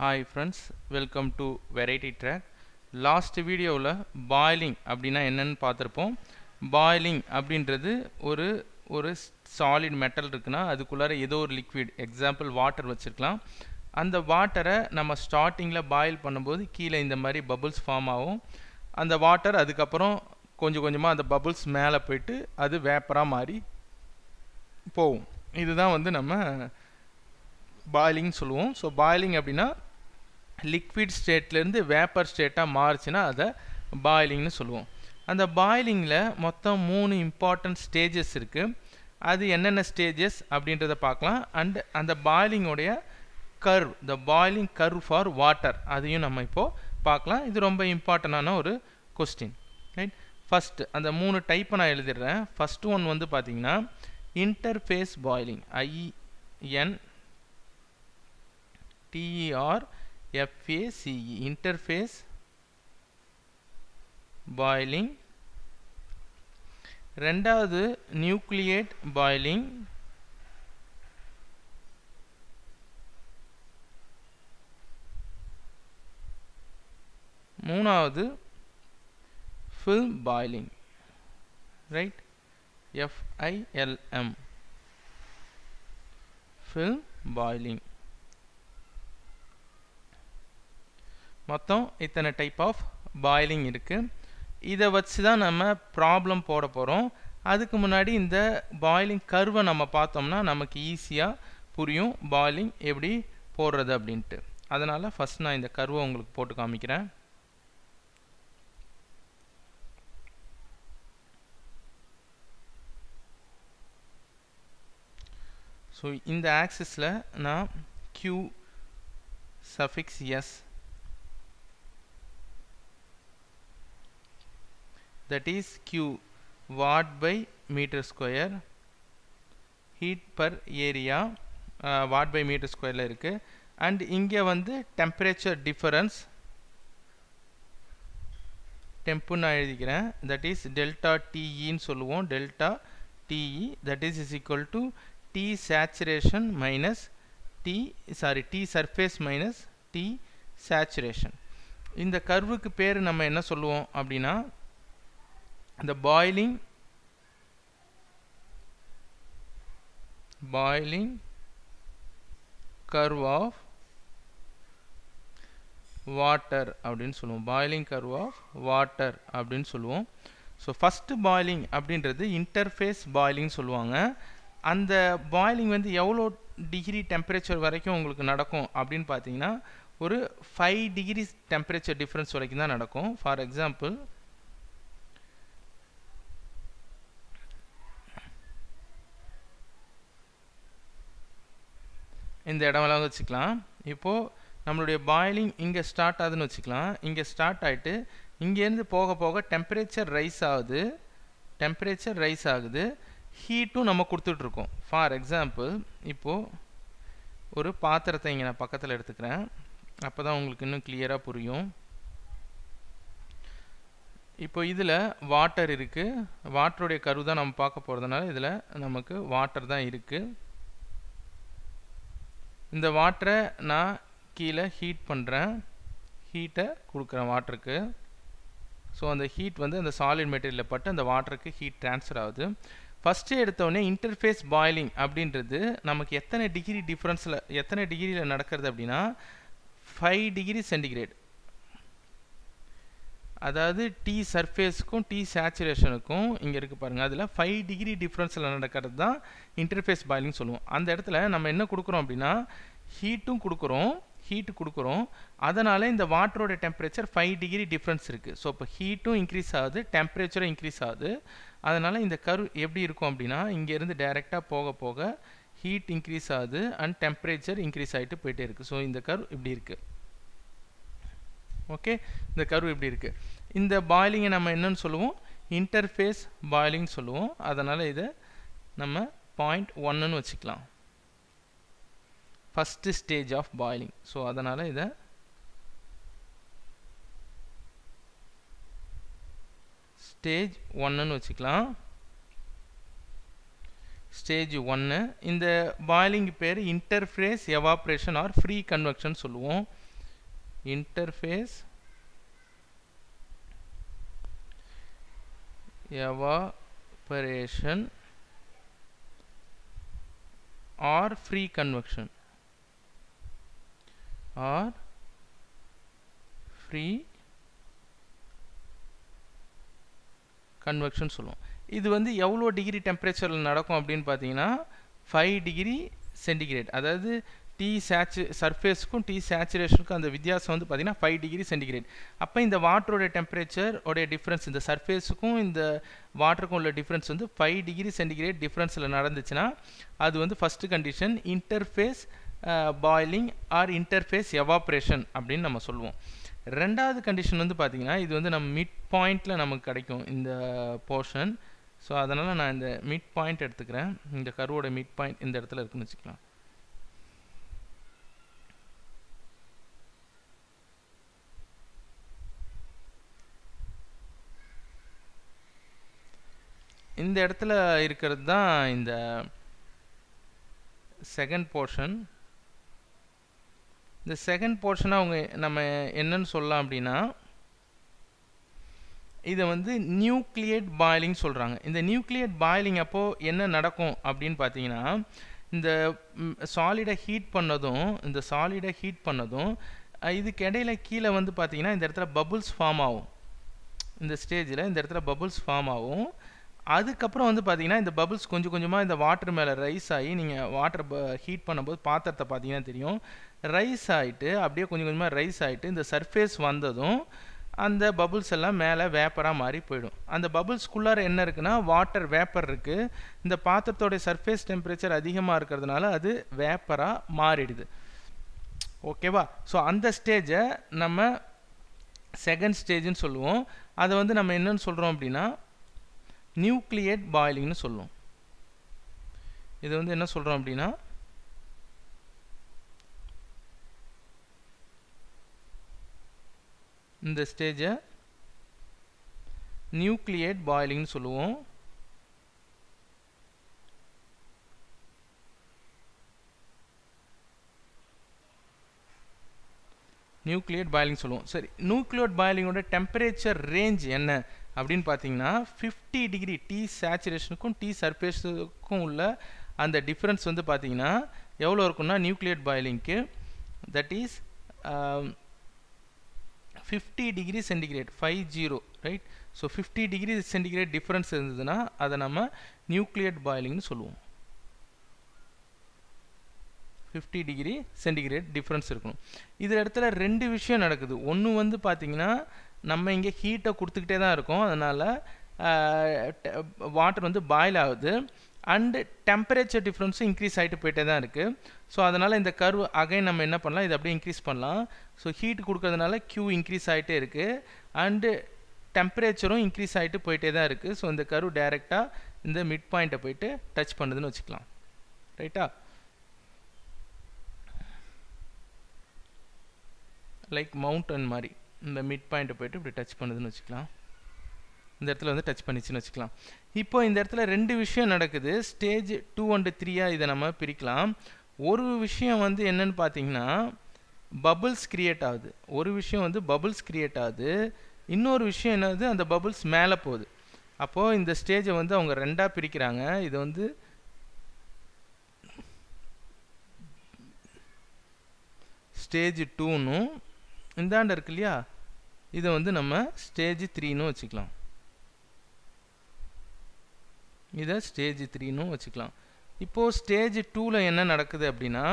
Hi friends, welcome to Variety Track. Last video la boiling அப்படினா என்னன்னு பார்த்திருப்போம். Boiling அப்படின்றது ஒரு solid metal இருக்குனா அதுக்குள்ளார ஏதோ ஒரு liquid, example water வச்சிருக்கலாம். அந்த வாட்டரை நம்ம ஸ்டார்டிங்ல பாயில் பண்ணும்போது கீழே இந்த மாதிரி bubbles ஃபார்ம் ஆகும். அந்த வாட்டர் அதுக்கப்புறம் கொஞ்சம் கொஞ்சமா அந்த bubbles மேலே போயிட்டு அது வேப்பரா மாறி போகும். இதுதான் வந்து நம்ம பாயிலிங் சொல்லுவோம். ஸோ பாயிலிங் அப்படின்னா லிக்விட் ஸ்டேட்லேருந்து வேப்பர் ஸ்டேட்டாக மாறுச்சுன்னா அதை பாயிலிங்னு சொல்லுவோம். அந்த பாயிலிங்கில் மொத்தம் 3 இம்பார்ட்டன்ட் ஸ்டேஜஸ் இருக்குது. அது என்னென்ன ஸ்டேஜஸ் அப்படின்றத பார்க்கலாம். அண்ட் அந்த பாயிலிங்கோடைய curve, the boiling curve for water, அதையும் நம்ம இப்போது பார்க்கலாம். இது ரொம்ப இம்பார்ட்டண்டான ஒரு கொஸ்டின், ரைட்? ஃபஸ்ட்டு அந்த 3 டைப்பை நான் எழுதிடுறேன். ஃபஸ்ட்டு ஒன் வந்து பார்த்தீங்கன்னா interface boiling, INTERFACE, interface boiling. ரெண்டாவது நியூக்ளியேட் பாயிலிங். மூணாவது film boiling, right? FILM, film boiling. மொத்தம் இத்தனை டைப் ஆஃப் பாயிலிங் இருக்குது. இதை வச்சு தான் நம்ம ப்ராப்ளம் போட போகிறோம். அதுக்கு முன்னாடி இந்த பாயிலிங் கர்வை நம்ம பார்த்தோம்னா நமக்கு ஈஸியாக புரியும் பாயிலிங் எப்படி போடுறது அப்படின்ட்டு. அதனால் ஃபஸ்ட் நான் இந்த கர்வை உங்களுக்கு போட்டு காமிக்கிறேன். ஸோ இந்த ஆக்சிஸில் நான் Q suffix S, that is Q watt by meter square, heat per area watt by meter square இருக்கு. அண்ட் இங்கே வந்து டெம்பரேச்சர் டிஃபரன்ஸ் டெம்பு நான் எழுதிக்கிறேன். that is delta TEன்னு சொல்லுவோம். delta TE that is equal to T saturation minus T surface minus T saturation. இந்த கர்வுக்கு பேர் நம்ம என்ன சொல்லுவோம் அப்படின்னா the boiling curve of water அப்படின்னு சொல்லுவோம். boiling curve of water அப்படின்னு சொல்லுவோம். ஸோ ஃபஸ்ட்டு பாயிலிங் அப்படின்றது இன்டர்ஃபேஸ் பாயிலிங் சொல்லுவாங்க. அந்த பாயிலிங் வந்து எவ்வளோ டிகிரி டெம்பரேச்சர் வரைக்கும் உங்களுக்கு நடக்கும் அப்படின்னு பார்த்தீங்கன்னா ஒரு 5 டிகிரி டெம்பரேச்சர் டிஃப்ரென்ஸ் வரைக்கும் தான் நடக்கும். ஃபார் எக்ஸாம்பிள் இந்த இடமெல்லாம் வச்சுக்கலாம். இப்போது நம்மளுடைய பாயிலிங் இங்கே ஸ்டார்ட் ஆகுதுன்னு வச்சுக்கலாம். இங்கே ஸ்டார்ட் ஆகிட்டு இங்கேருந்து போக போக டெம்பரேச்சர் ரைஸ் ஆகுது. ஹீட்டும் நம்ம கொடுத்துட்ருக்கோம். ஃபார் எக்ஸாம்பிள் இப்போது ஒரு பாத்திரத்தை இங்கே நான் பக்கத்தில் எடுத்துக்கிறேன். அப்போ தான் உங்களுக்கு இன்னும் கிளியராக புரியும். இப்போ இதில் வாட்டர் இருக்குது. வாட்டருடைய கர்வ் தான் நம்ம பார்க்க போகிறதுனால இதில் நமக்கு வாட்டர் தான் இருக்குது. இந்த வாட்டரை நான் கீழே ஹீட் பண்ணுறேன், ஹீட்டை கொடுக்குறேன் வாட்டருக்கு. ஸோ அந்த ஹீட் வந்து அந்த சாலிட் மெட்டீரியலில் பட்டு அந்த வாட்டருக்கு ஹீட் ட்ரான்ஸ்ஃபர் ஆகுது. ஃபஸ்ட்டு எடுத்தோடனே இன்டர்ஃபேஸ் பாயிலிங் அப்படின்றது நமக்கு எத்தனை டிகிரியில் நடக்கிறது அப்படின்னா 5 டிகிரி சென்டிகிரேட். அதாவது T சர்ஃபேஸுக்கும் T சேச்சுரேஷனுக்கும் இங்கே இருக்குது பாருங்கள், அதில் 5 டிகிரி டிஃப்ரென்ஸில் நடக்கிறது தான் இன்டர்ஃபேஸ் பாயிலிங் சொல்லுவோம். அந்த இடத்துல நம்ம என்ன கொடுக்குறோம் அப்படின்னா ஹீட்டு கொடுக்குறோம். அதனால் இந்த வாட்டரோட டெம்பரேச்சர் 5 டிகிரி டிஃப்ரென்ஸ் இருக்குது. ஸோ இப்போ ஹீட்டும் இன்க்ரீஸ் ஆகுது, டெம்பரேச்சரும் இன்க்ரீஸ் ஆகுது. அதனால் இந்த கர்வ் எப்படி இருக்கும் அப்படின்னா இங்கேருந்து டைரெக்டாக போக போக ஹீட் இன்க்ரீஸ் ஆகுது அண்ட் டெம்பரேச்சர் இன்க்ரீஸ் ஆகிட்டு போயிட்டே இருக்குது. ஸோ இந்த கர்வ் இப்படி இருக்குது. ஓகே, இந்த கர்வ் இப்படி இருக்குது. இந்த பாயிலிங்கை நம்ம என்னன்னு சொல்லுவோம்? இன்டர்ஃபேஸ் பாயிலிங் சொல்லுவோம். அதனால் இதை நம்ம 0.1ன்னு வச்சுக்கலாம். First stage of boiling. So அதனால் இதை ஸ்டேஜ் 1ன்னு வச்சுக்கலாம். ஸ்டேஜ் 1. இந்த பாயிலிங் பேர் interface evaporation or free convection சொல்லுவோம். interface evaporation or free convection or free convection சொல்லுவோம். இது வந்து எவ்வளோ டிகிரி டெம்பரேச்சரில் நடக்கும் அப்படின்னு பார்த்தீங்கன்னா 5 டிகிரி சென்டிகிரேட். அதாவது டி சர்ஃபேஸுக்கும் டி சேச்சுரேஷனுக்கும் அந்த வித்தியாசம் வந்து பார்த்தீங்கன்னா 5 டிகிரி சென்டிகிரேட். அப்போ இந்த வாட்டரோட டெம்பரேச்சர் உடைய டிஃப்ரென்ஸ் இந்த சர்ஃபேஸுக்கும் இந்த வாட்டருக்கும் உள்ள டிஃப்ரென்ஸ் வந்து 5 டிகிரி சென்டிகிரேட் டிஃப்ரென்ஸில் நடந்துச்சுன்னா அது வந்து first condition interface boiling or interface evaporation அப்படின்னு நம்ம சொல்லுவோம். ரெண்டாவது கண்டிஷன் வந்து பார்த்தீங்கன்னா இது வந்து நம்ம மிட் பாயிண்டில் நமக்கு கிடைக்கும் இந்த போர்ஷன். ஸோ அதனால் நான் இந்த மிட் பாயிண்ட் எடுத்துக்கிறேன். இந்த கர்வோட மிட் பாயிண்ட் இந்த இடத்துல இருக்குன்னு வச்சுக்கலாம். இந்த இடத்துல இருக்கிறது தான் இந்த செகண்ட் போர்ஷன். இந்த செகண்ட் போர்ஷனை அவங்க நம்ம என்னன்னு சொல்லலாம் அப்படின்னா இதை வந்து நியூக்ளியேட் பாயிலிங் சொல்கிறாங்க. இந்த நியூக்ளியேட் பாயிலிங் அப்போது என்ன நடக்கும் அப்படின்னு பார்த்தீங்கன்னா இந்த சாலிடை ஹீட் பண்ணதும் இதுக்கு இடையில கீழே வந்து பார்த்தீங்கன்னா இந்த இடத்துல பபுள்ஸ் ஃபார்ம் ஆகும். இந்த ஸ்டேஜில் இந்த இடத்துல பபுள்ஸ் ஃபார்ம் ஆகும். அதுக்கப்புறம் வந்து பார்த்தீங்கன்னா இந்த பபுள்ஸ் கொஞ்சம் கொஞ்சமாக இந்த வாட்டர் மேலே ரைஸ் ஆகி நீங்கள் வாட்டர் ஹீட் பண்ணும்போது பாத்திரத்தை பார்த்தீங்கன்னா தெரியும் ரைஸ் ஆகிட்டு அப்படியே கொஞ்சம் கொஞ்சமாக ரைஸ் ஆகிட்டு இந்த சர்ஃபேஸ் வந்ததும் அந்த பபுள்ஸ் எல்லாம் மேலே வேப்பராக மாறி போயிடும். அந்த பபுள்ஸ்குள்ளார என்ன இருக்குன்னா வாட்டர் வேப்பர் இருக்குது. இந்த பாத்திரத்தோடைய சர்ஃபேஸ் டெம்பரேச்சர் அதிகமாக இருக்கிறதுனால அது வேப்பராக மாறிடுது. ஓகேவா? ஸோ அந்த ஸ்டேஜை நம்ம செகண்ட் ஸ்டேஜ்னு சொல்லுவோம். அதை வந்து நம்ம என்னன்னு சொல்கிறோம் அப்படின்னா நியூக்ளியேட் பாயிலிங்னு சொல்லுவோம். இது வந்து என்ன சொல்கிறோம் அப்படின்னா இந்த ஸ்டேஜை நியூக்ளியேட் பாயிலிங்னு சொல்லுவோம். நியூக்ளியேட் பாயிலிங் சொல்லுவோம். சரி, நியூக்ளியேட் பாயிலிங்கோட டெம்பரேச்சர் ரேஞ்ச் என்ன அப்படின்னு பார்த்தீங்கன்னா 50 டிகிரி டி சேச்சுரேஷனுக்கும் டி சர்ஃபேஸுக்கும் உள்ள அந்த டிஃப்ரென்ஸ் வந்து பார்த்தீங்கன்னா எவ்வளோ இருக்குன்னா நியூக்ளியேட் பாயிலிங்க்கு that is 50 degree centigrade 50 right. So 50 degree centigrade difference இருந்ததுன்னா அதை நம்ம நியூக்ளியேட் பாயிலிங்னு சொல்லுவோம். 50 டிகிரி சென்டிகிரேட் டிஃப்ரென்ஸ் இருக்கணும். இது இடத்துல ரெண்டு விஷயம் நடக்குது. ஒன்று வந்து பார்த்தீங்கன்னா நம்ம இங்கே ஹீட்டை கொடுத்துக்கிட்டே தான் இருக்கோம், அதனால் வாட்டர் வந்து பாயில் ஆகுது அண்டு டெம்பரேச்சர் டிஃப்ரென்ஸும் இன்க்ரீஸ் ஆகிட்டு போயிட்டே தான் இருக்குது. ஸோ அதனால் இந்த கர்வ் அகைன் நம்ம என்ன பண்ணலாம், இதை அப்படியே இன்க்ரீஸ் பண்ணலாம். ஸோ ஹீட் கொடுக்கறதுனால Q இன்க்ரீஸ் ஆகிட்டே இருக்குது அண்டு டெம்பரேச்சரும் இன்க்ரீஸ் ஆகிட்டு போயிட்டே தான் இருக்குது. ஸோ இந்த கர்வ் டைரெக்டாக இந்த மிட் பாயிண்ட்டை போயிட்டு டச் பண்ணுதுன்னு வச்சுக்கலாம். ரைட்டா? லைக் மவுண்டன் மாதிரி இந்த மிட் பாயிண்ட்டை போயிட்டு இப்படி டச் பண்ணுதுன்னு வச்சுக்கலாம். இந்த இடத்துல வந்து டச் பண்ணிச்சுன்னு வச்சுக்கலாம். இப்போ இந்த இடத்துல ரெண்டு விஷயம் நடக்குது. ஸ்டேஜ் 2 and 3 இதை நம்ம பிரிக்கலாம். ஒரு விஷயம் வந்து என்னன்னு பார்த்தீங்கன்னா பபுள்ஸ் கிரியேட் ஆகுது. ஒரு விஷயம் வந்து பபுள்ஸ் கிரியேட் ஆகுது. இன்னொரு விஷயம் என்னது, அந்த பபுள்ஸ் மேலே போகுது. அப்போது இந்த ஸ்டேஜை வந்து அவங்க ரெண்டாக பிரிக்கிறாங்க. இது வந்து ஸ்டேஜ் 2னும் இந்தாண்ட இருக்கு இல்லையா, இதை வந்து நம்ம ஸ்டேஜ் 3ன்னு வச்சுக்கலாம். இதை ஸ்டேஜ் 3ன்னு வச்சுக்கலாம். இப்போது ஸ்டேஜ் 2ல் என்ன நடக்குது அப்படின்னா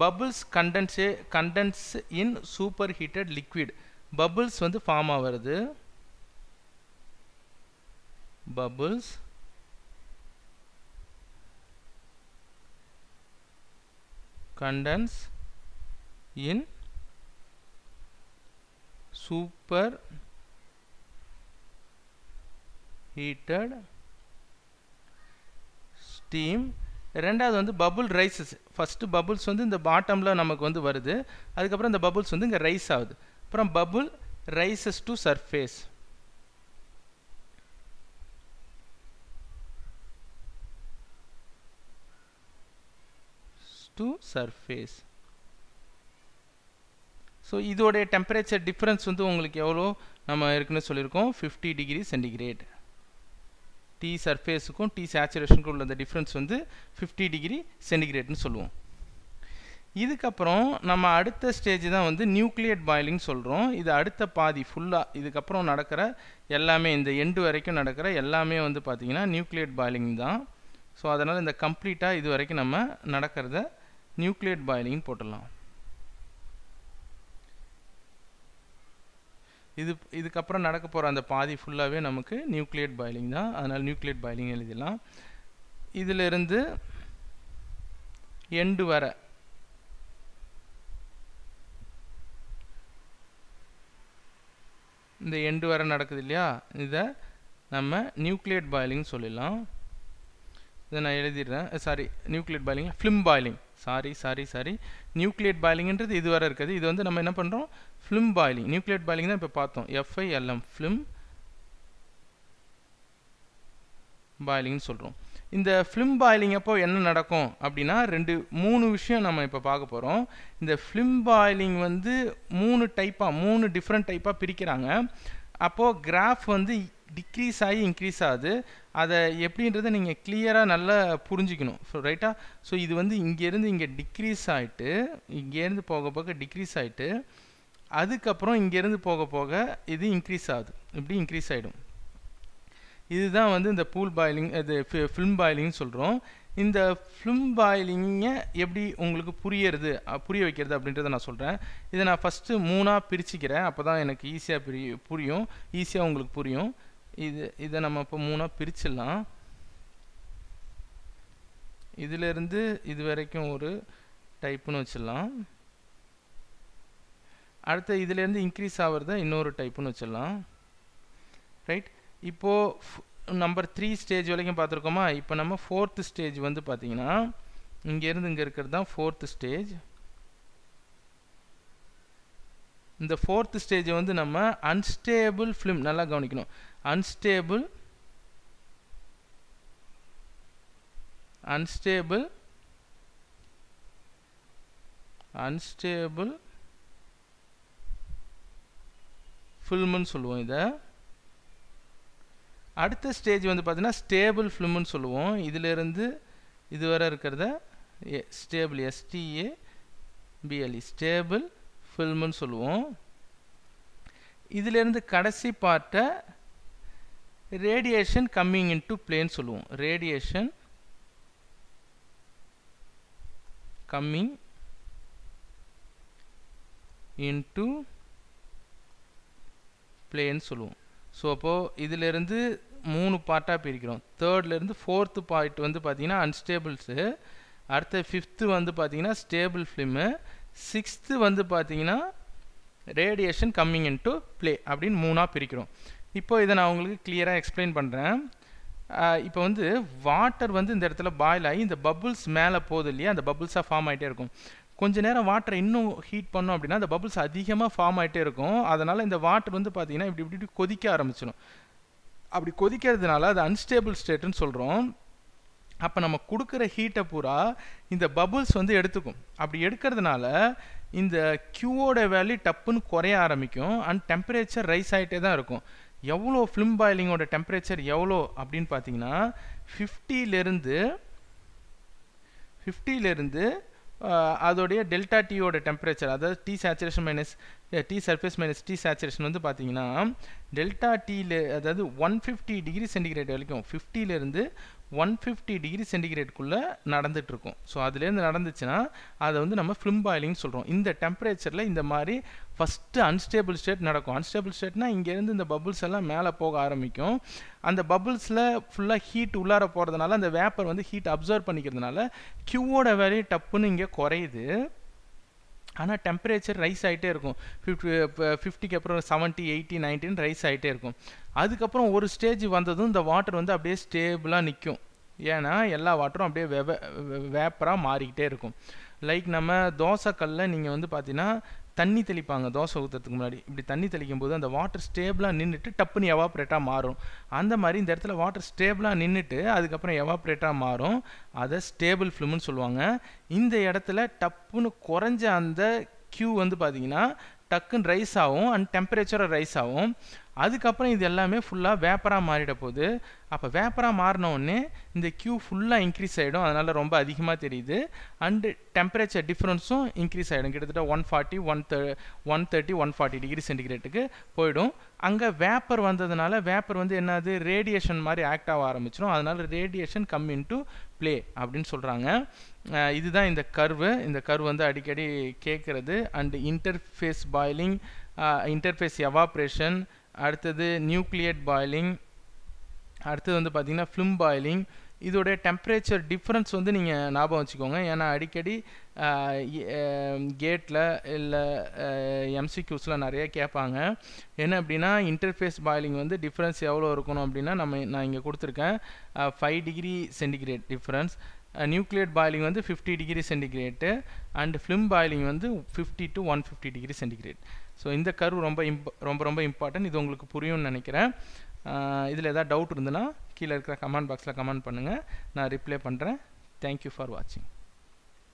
பபுள்ஸ் கண்டென்ஸ் இன் சூப்பர் ஹீட்டட் லிக்விட். பபுள்ஸ் வந்து ஃபார்ம் ஆகிறது. பபுள்ஸ் கண்டென்ஸ் இன் சூப்பர் ஹீட்டட் ஸ்டீம். ரெண்டாவது வந்து பபுள் ரைசஸ். ஃபஸ்ட்டு பபுள்ஸ் வந்து இந்த பாட்டமில் நமக்கு வந்து வருது, அதுக்கப்புறம் இந்த பபுள்ஸ் வந்து இங்கே ரைஸ் ஆகுது. அப்புறம் bubble rises to surface. So இதோடைய டெம்பரேச்சர் டிஃப்ரென்ஸ் வந்து உங்களுக்கு எவ்வளோ நம்ம ஏற்கனவே சொல்லியிருக்கோம் 50 டிகிரி சென்டிகிரேட். T சர்ஃபேஸுக்கும் T சேச்சுரேஷனுக்கும் உள்ள அந்த டிஃப்ரென்ஸ் வந்து 50 டிகிரி சென்டிகிரேட்னு சொல்லுவோம். இதுக்கப்புறம் நம்ம அடுத்த ஸ்டேஜ் தான் வந்து நியூக்ளியேட் பாயிலிங் சொல்கிறோம். இது அடுத்த பாதி ஃபுல்லாக இதுக்கப்புறம் நடக்கிற எல்லாமே இந்த எண்டு வரைக்கும் நடக்கிற எல்லாமே வந்து பார்த்திங்கன்னா நியூக்ளியேட் பாயிலிங் தான். ஸோ அதனால் இந்த கம்ப்ளீட்டாக இது வரைக்கும் நம்ம நடக்கிறத நியூக்ளியேட் பாயிலிங் போட்டுடலாம். இதுக்கப்புறம் நடக்க போகிற அந்த பாதி ஃபுல்லாகவே நமக்கு நியூக்ளியேட் பாயிலிங் தான். அதனால் நியூக்ளியேட் பாயிலிங் எழுதிடலாம். இதிலிருந்து எண்டு வர இந்த எண்டு வர நடக்குது இல்லையா, இதை நம்ம நியூக்ளியேட் பாயிலிங் சொல்லிடலாம். இதை நான் எழுதிடுறேன். Sorry, nucleate boiling film boiling. Sorry nucleate பாயிலிங்ன்றது இது வரை இருக்குது. இது வந்து நம்ம என்ன பண்ணுறோம், ஃபிலிம் பாயிலிங். நியூக்ளியேட் பாயிலிங் தான் இப்போ பார்த்தோம். FILM ஃபிலிம் பாயிலிங்னு சொல்கிறோம். இந்த ஃபிலிம் பாயிலிங் அப்போ என்ன நடக்கும் அப்படின்னா 3 விஷயம் நம்ம இப்போ பார்க்க போகிறோம். இந்த ஃபிலிம் பாயிலிங் வந்து 3 டிஃப்ரெண்ட் டைப்பாக பிரிக்கிறாங்க. அப்போது கிராஃப் வந்து டிக்ரீஸ் ஆகி இன்க்ரீஸ் ஆகுது. அதை எப்படின்றத நீங்கள் கிளியராக நல்லா புரிஞ்சிக்கணும். ஸோ ரைட்டா. ஸோ இது வந்து இங்கேருந்து இங்கே டிக்ரீஸ் ஆகிட்டு இங்கேருந்து போக போக டிக்ரீஸ் ஆகிட்டு அதுக்கப்புறம் இங்கேருந்து போக போக இது இன்க்ரீஸ் ஆகுது. இப்படி இன்க்ரீஸ் ஆகிடும். இதுதான் வந்து இந்த பூல் பாயிலிங், இது ஃபிலிம் பாயிலிங்னு சொல்கிறோம். இந்த ஃபிலிம் பாயிலிங்கை எப்படி உங்களுக்கு புரிய வைக்கிறது அப்படின்றத நான் சொல்கிறேன். இதை நான் ஃபஸ்ட்டு 3ஆக பிரிச்சுக்கிறேன். அப்போ தான் எனக்கு ஈஸியாக புரியும், ஈஸியாக உங்களுக்கு புரியும். இதை நம்ம இப்போ 3ஆக பிரிச்சிடலாம். இதிலிருந்து இது வரைக்கும் ஒரு டைப்புன்னு வச்சிடலாம். அடுத்து இதிலேருந்து இன்க்ரீஸ் ஆகிறத இன்னொரு டைப்புன்னு வச்சிடலாம். ரைட். இப்போது நம்பர் 3 ஸ்டேஜ் வரைக்கும் பார்த்துருக்கோமா. இப்போ நம்ம 4th ஸ்டேஜ் வந்து பார்த்திங்கன்னா இங்கேருந்து இங்கே இருக்கிறது தான் 4th ஸ்டேஜ். இந்த 4th ஸ்டேஜை வந்து நம்ம அன்ஸ்டேபிள் ஃபிலிம், நல்லா கவனிக்கணும், அன்ஸ்டேபிள் ஃபில்ம்னு சொல்லுவோம். இதை அடுத்த ஸ்டேஜ் வந்து பார்த்தீங்கன்னா ஸ்டேபிள் ஃபிலிம்னு சொல்லுவோம். இதிலிருந்து இது வரை இருக்கிறத ஸ்டேபிள் STABLE ஸ்டேபிள் ஃபில்ம்னு சொல்லுவோம். இதிலிருந்து கடைசி பார்ட்டை ரேடியேஷன் கம்மிங் இன்டு பிளேன் சொல்லுவோம். ரேடியேஷன் கம்மிங் இன்டு பிளேன் சொல்லுவோம். ஸோ அப்போது இதிலிருந்து 3 பார்ட்டாக பிரிக்கிறோம். 3லேருந்து 4th பார்ட் வந்து பார்த்திங்கன்னா அன்ஸ்டேபிள்ஸு, அடுத்த 5th வந்து பார்த்திங்கன்னா ஸ்டேபிள் ஃபிலிமு, 6th வந்து பார்த்திங்கன்னா ரேடியேஷன் கம்மிங் இன்டு ப்ளே அப்படின்னு 3ஆக பிரிக்கிறோம். இப்போ இதை நான் உங்களுக்கு கிளியராக எக்ஸ்பிளைன் பண்ணுறேன். இப்போ வந்து வாட்டர் வந்து இந்த இடத்துல பாயில் ஆகி இந்த பபுள்ஸ் மேலே போகுது இல்லையா, அந்த பபுள்ஸாக ஃபார்ம் ஆகிட்டே இருக்கும். கொஞ்ச நேரம் வாட்டரை இன்னும் ஹீட் பண்ணோம் அப்படின்னா அந்த பபுள்ஸ் அதிகமாக ஃபார்ம் ஆகிட்டே இருக்கும். அதனால் இந்த வாட்டர் வந்து பார்த்திங்கன்னா இப்படி கொதிக்க ஆரம்பிச்சிடும். அப்படி கொதிக்கிறதுனால அது அன்ஸ்டேபிள் ஸ்டேட்டுன்னு சொல்கிறோம். அப்போ நம்ம கொடுக்குற ஹீட்டை பூரா இந்த பபுள்ஸ் வந்து எடுத்துக்கும். அப்படி எடுக்கிறதுனால இந்த Qவோட வேல்யூ டப்புன்னு குறைய ஆரம்பிக்கும். அண்ட் டெம்பரேச்சர் ரைஸ் ஆகிட்டே தான் இருக்கும். எவ்வளோ ஃபிலிம் பாயிலிங்கோட டெம்பரேச்சர் எவ்வளோ அப்படின்னு பார்த்தீங்கன்னா 50லேருந்து அதோடைய டெல்டா Tயோட டெம்பரேச்சர், அதாவது T saturation minus T surface minus T saturation வந்து பார்த்தீங்கன்னா டெல்டா Tல, அதாவது 150 டிகிரி சென்டிகிரேட் வரைக்கும் 50லேருந்து 150 டிகிரி சென்டிகிரேட்குள்ளே நடந்துகிட்ருக்கும். ஸோ அதுலேருந்து நடந்துச்சுன்னா அதை வந்து நம்ம ஃபிலிம் பாயிலிங் சொல்கிறோம். இந்த டெம்பரேச்சரில் இந்த மாதிரி ஃபஸ்ட்டு அன்ஸ்டேபிள் ஸ்டேட் நடக்கும். அன்ஸ்டேபிள் ஸ்டேட்னால் இங்கேருந்து இந்த பபுள்ஸ் எல்லாம் மேலே போக ஆரம்பிக்கும். அந்த பபுள்ஸில் ஃபுல்லாக ஹீட் உள்ளார போகிறதுனால அந்த வேப்பர் வந்து ஹீட் அப்சர்வ் பண்ணிக்கிறதுனால Qவோட வேல்யூ டப்புன்னு இங்கே குறையுது. ஆனால் டெம்பரேச்சர் ரைஸ் ஆகிட்டே இருக்கும். 50க்கு அப்புறம் 70, 80, 90 ரைஸ் ஆகிட்டே இருக்கும். அதுக்கப்புறம் ஒரு ஸ்டேஜ் வந்ததும் இந்த வாட்டர் வந்து அப்படியே ஸ்டேபிளாக நிற்கும். ஏன்னா எல்லா வாட்டரும் அப்படியே வேப்பராக மாறிக்கிட்டே இருக்கும். லைக் நம்ம தோசைக்கல்லில் நீங்கள் வந்து பார்த்தீங்கன்னா தண்ணி தெளிப்பாங்க தோசை ஊற்றுறதுக்கு முன்னாடி. இப்படி தண்ணி தெளிக்கும் போது அந்த வாட்டர் ஸ்டேபிளாக நின்றுட்டு டப்புன்னு எவாப்ரேட்டாக மாறும். அந்த மாதிரி இந்த இடத்துல வாட்டர் ஸ்டேபிளாக நின்றுட்டு அதுக்கப்புறம் எவாப்ரேட்டாக மாறும். அதை ஸ்டேபிள் ஃபிலிம்னு சொல்லுவாங்க. இந்த இடத்துல டப்புன்னு குறைஞ்ச அந்த Q வந்து பார்த்தீங்கன்னா டக்குன்னு ரைஸ் ஆகும் அண்ட் டெம்பரேச்சரும் ரைஸ் ஆகும். அதுக்கப்புறம் இது எல்லாமே ஃபுல்லாக வேப்பராக மாறிட போகுது. அப்போ வேப்பராக மாறினோடனே இந்த Q ஃபுல்லாக இன்க்ரீஸ் ஆகிடும். அதனால் ரொம்ப அதிகமாக தெரியுது. அண்டு டெம்பரேச்சர் டிஃப்ரென்ஸும் இன்க்ரீஸ் ஆகிடும். கிட்டத்தட்ட 140 130 140 டிகிரி சென்டிகிரேட்டுக்கு போயிடும். அங்கே வேப்பர் வந்ததுனால வேப்பர் வந்து என்னது ரேடியேஷன் மாதிரி ஆக்ட் ஆக ஆரம்பிச்சிடும். அதனால் ரேடியேஷன் கம் இன்டு ப்ளே அப்படின்னு சொல்கிறாங்க. இதுதான் இந்த கர்வு. இந்த கர்வ் வந்து அடிக்கடி கேட்குறது. And interface boiling, interface evaporation, அடுத்தது நியூக்ளியேட் பாயிலிங், அடுத்தது வந்து பார்த்திங்கன்னா ஃபிலிம் பாயிலிங். இதோடைய டெம்பரேச்சர் டிஃப்ரென்ஸ் வந்து நீங்கள் ஞாபகம் வச்சுக்கோங்க. ஏன்னா அடிக்கடி கேட்டில் இல்லை எம்சிக்யூஸில் நிறைய கேட்பாங்க. என்ன அப்படின்னா இன்டர்ஃபேஸ் பாயிலிங் வந்து டிஃப்ரென்ஸ் எவ்வளோ இருக்கணும் அப்படின்னா நான் இங்கே கொடுத்துருக்கேன் 5 degree centigrade difference. Nucleate boiling வந்து 50 டிகிரி சென்டிகிரேட்டு அண்ட் ஃபிலிம் பாயிலிங் வந்து 50 to 150 டிகிரி சென்டிகிரேட். ஸோ இந்த கர்வ் ரொம்ப இம்பார்ட்டன்ட். இது உங்களுக்கு புரியும்னு நினைக்கிறேன். இதில் ஏதாவது டவுட் இருந்ததுன்னா கீழே இருக்கிற கமெண்ட் பாக்ஸில் கமெண்ட் பண்ணுங்கள். நான் ரிப்ளை பண்ணுறேன். தேங்க்யூ ஃபார் வாட்சிங்.